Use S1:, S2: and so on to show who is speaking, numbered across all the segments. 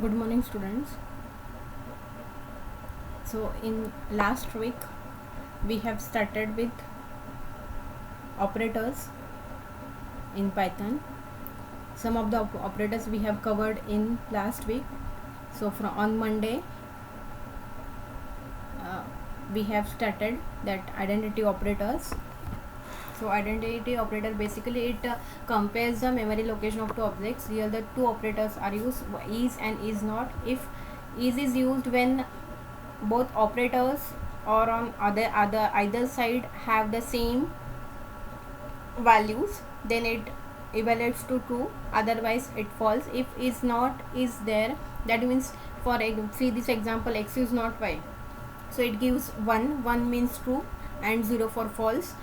S1: Good morning, students. So in last week we have started with operators in Python. Some of the operators we have covered in last week. So from on Monday we have started that identity operators. So identity operator basically it compares the memory location of two objects. Here the two operators are used, is and is not. If is used when both operators or on either side have the same values, then it evaluates to true, otherwise it false. If is not is there, that means for see this example, x is not y, so it gives 1 means true and 0 for false.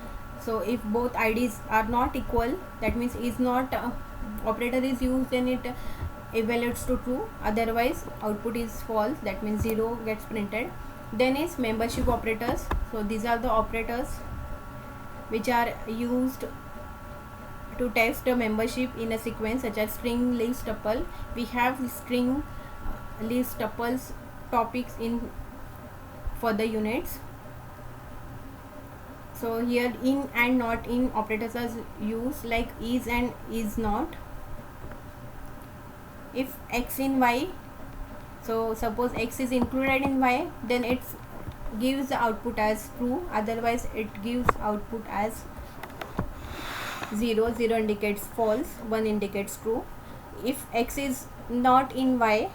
S1: So if both IDs are not equal, that means is not operator is used, then it evaluates to true, otherwise output is false, that means 0 gets printed. Then is membership operators. So these are the operators which are used to test the membership in a sequence, such as string, list, tuple. We have string, list, tuples topics in for the units. So here in and not in operators are used, like is and is not. If x in y, so suppose x is included in y, then it gives the output as true, otherwise it gives output as 0. 0 indicates false, 1 indicates true. If x is not in y,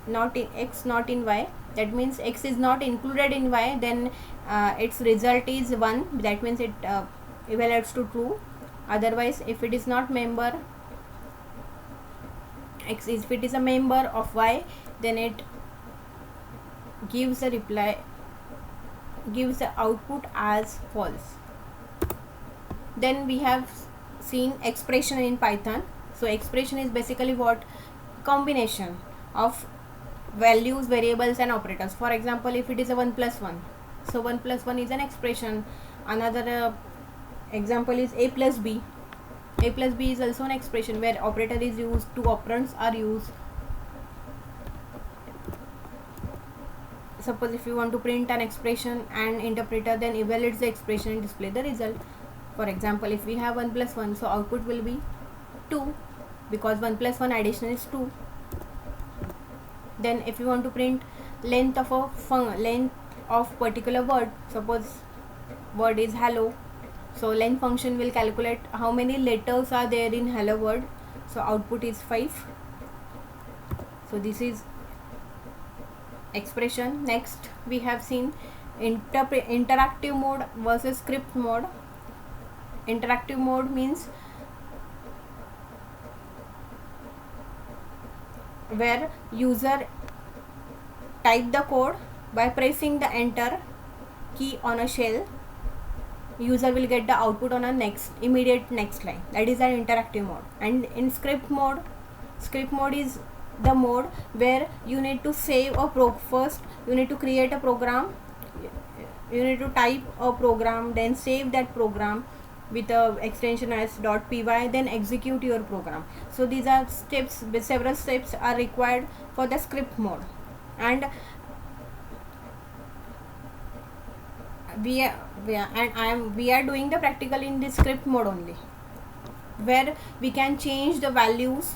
S1: not in x, not in y, that means x is not included in y, then its result is 1, that means it evaluates to true. Otherwise if it is not member x, if it is a member of y, then it gives a reply, gives the output as false. Then we have seen expression in Python. So expression is basically what? Combination of values, variables and operators. For example, if it is a 1 plus 1, so 1 plus 1 is an expression. Another example is a plus b. A plus b is also an expression where operator is used, two operands are used. Suppose if you want to print an expression and interpreter then evaluates the expression and display the result. For example, if we have 1 plus 1, so output will be 2, because 1 plus 1 addition is 2. Then if you want to print length of a length of particular word, suppose word is hello, so length function will calculate how many letters are there in hello word, so output is 5. So this is expression. Next we have seen interactive mode versus script mode. Interactive mode means where user type the code by pressing the enter key on a shell, user will get the output on a immediate next line. That is an interactive mode. And in script mode is the mode where you need to save a first you need to create a program, you need to type a program, then save that program with a extension as .py, then execute your program. So these are steps, several steps are required for the script mode. And we are doing the practical in the script mode only, where we can change the values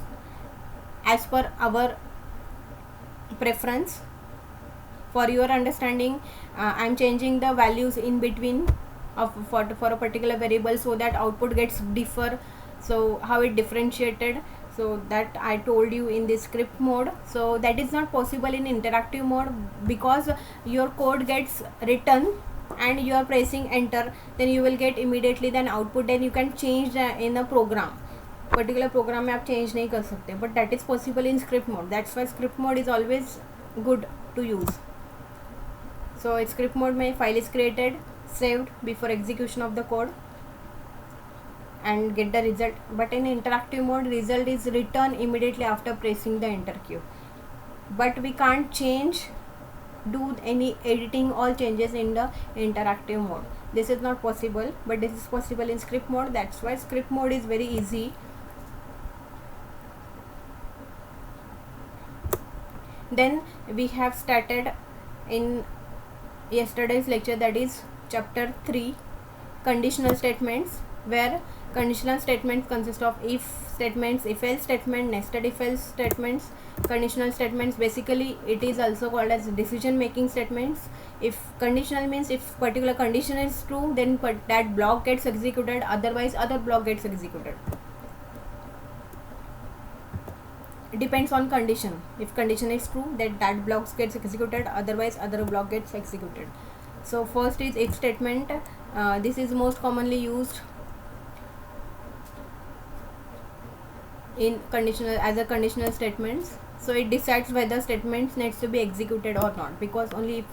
S1: as per our preference. For your understanding, I am changing the values in between of for a particular variable, so that output gets differ. So how it differentiated, so that I told you in the script mode. So that is not possible in interactive mode, because your code gets written and you are pressing enter, then you will get immediately then output, then you can change in a program, particular program में आप change नहीं कर सकते, but that is possible in script mode. That's why script mode is always good to use. So in script mode में file is created, saved before execution of the code and get the result, but in interactive mode result is returned immediately after pressing the enter key, but we can't do any editing or changes in the interactive mode. This is not possible, but this is possible in script mode. That's why script mode is very easy. Then we have started in yesterday's lecture, that is chapter 3, conditional statements, where conditional statements consist of if statements, if else statement, nested if else statements. Conditional statements, basically it is also called as decision making statements. If conditional means if particular condition is true, then that block gets executed, otherwise other block gets executed. It depends on condition. If condition is true, then that block gets executed, otherwise other block gets executed. So first is if statement. This is most commonly used in conditional as a conditional statements. So it decides whether statements needs to be executed or not, because only if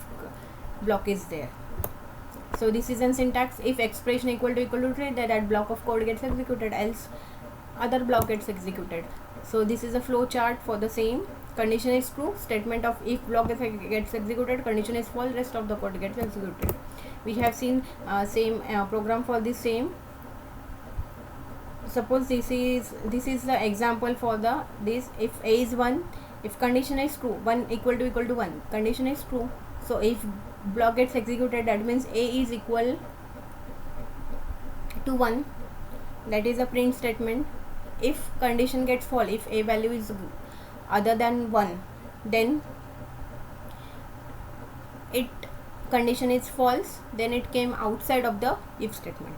S1: block is there. So this is an syntax. If expression equal to true, then that block of code gets executed, else other block gets executed. So this is a flow chart for the same. Condition is true, statement of if block gets executed, condition is false, rest of the code gets executed. We have seen same program for the same. Suppose this is the example for this. If a is 1, if condition is true, 1 equal to 1, condition is true. So if block gets executed, that means a is equal to 1, that is a print statement. If condition gets false, if a value is other than 1, then it condition is false, then it came outside of the if statement.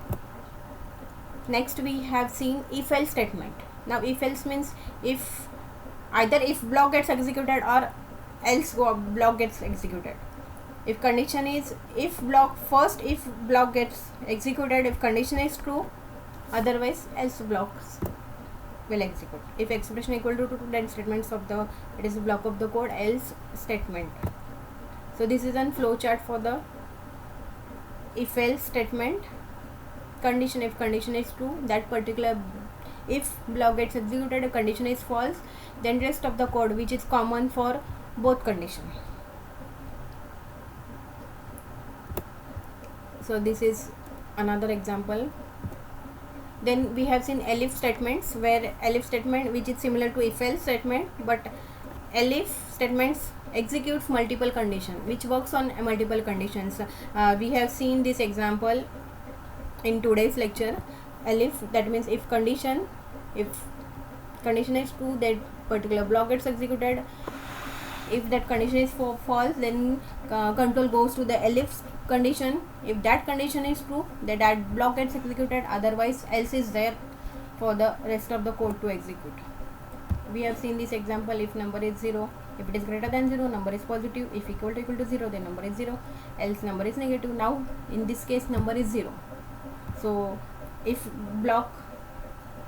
S1: Next we have seen if else statement. Now if else means if either if block gets executed or else block gets executed. If condition is if block gets executed if condition is true, otherwise else blocks will execute. If expression equal to true, then statements of the it is a block of the code, else statement. So this is a flow chart for the if else statement. Condition, if condition is true, that particular if block gets executed, if condition is false, then rest of the code, which is common for both condition. So this is another example. Then we have seen elif statements, where elif statement, which is similar to if else statement, but elif statements executes multiple condition, which works on multiple conditions. We have seen this example in today's lecture. Elif, that means if condition is true, that particular block gets executed. If that condition is false, then control goes to the elif condition. If that condition is true, that block gets executed, otherwise else is there for the rest of the code to execute. We have seen this example. If number is 0, if it is greater than 0, number is positive. If equal to 0, then number is 0, else number is negative. Now in this case number is 0. So if block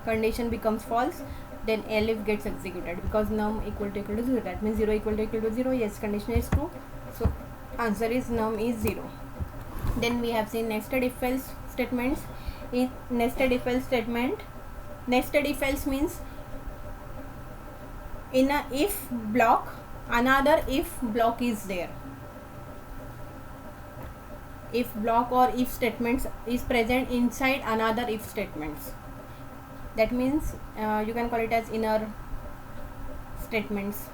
S1: condition becomes false, then elif gets executed, because num equal to 0, that means 0 equal to 0, yes, condition is true, so answer is num is 0. Then we have seen nested if else statements. In nested if else statement, nested if else means in a if block, another if block is there. If block or if statements is present inside another if statements, that means you can call it as inner statements,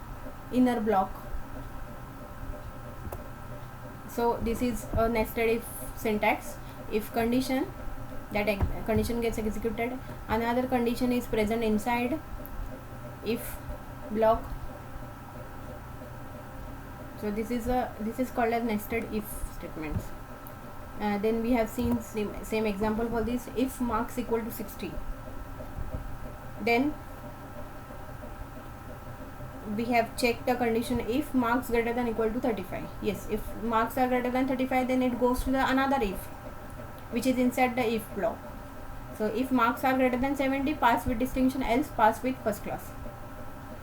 S1: inner block. So this is a nested if syntax. If condition, that condition gets executed, another condition is present inside if block. So this is called as nested if statements. Then we have seen same example for this. If marks equal to 60, then we have checked the condition if marks greater than equal to 35. Yes, if marks are greater than 35, then it goes to the another if, which is inside the if block. So if marks are greater than 70, pass with distinction, else pass with first class.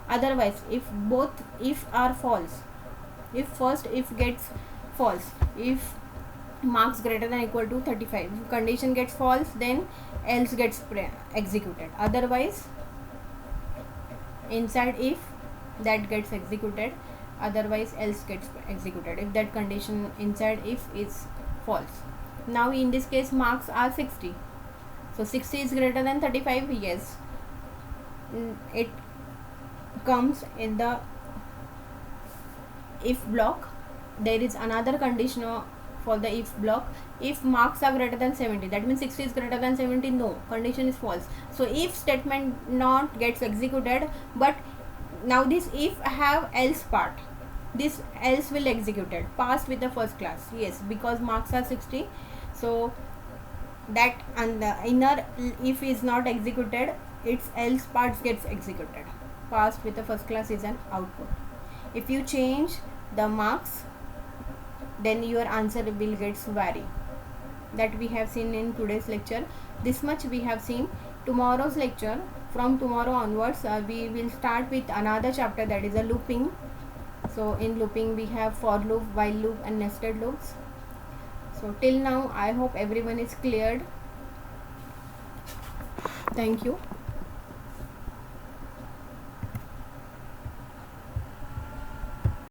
S1: Otherwise, if both if are false, if first if gets false, if marks greater than equal to 35, if condition gets false, then else gets executed. Otherwise, inside if that gets executed, otherwise else gets executed if that condition inside if is false. Now in this case marks are 60, so 60 is greater than 35, yes, it comes in the if block, there is another condition for the if block. If marks are greater than 70, that means 60 is greater than 70, no, condition is false. So if statement not gets executed, but now this if have else part, this else will executed, passed with the first class, yes, because marks are 60. So that, and the inner if is not executed, its else parts gets executed, passed with the first class is an output. If you change the marks, then your answer will gets vary. That we have seen in today's lecture. This much we have seen. Tomorrow's lecture, from tomorrow onwards, we will start with another chapter, that is a looping. So in looping we have for loop, while loop and nested loops. So till now I hope everyone is cleared. Thank you.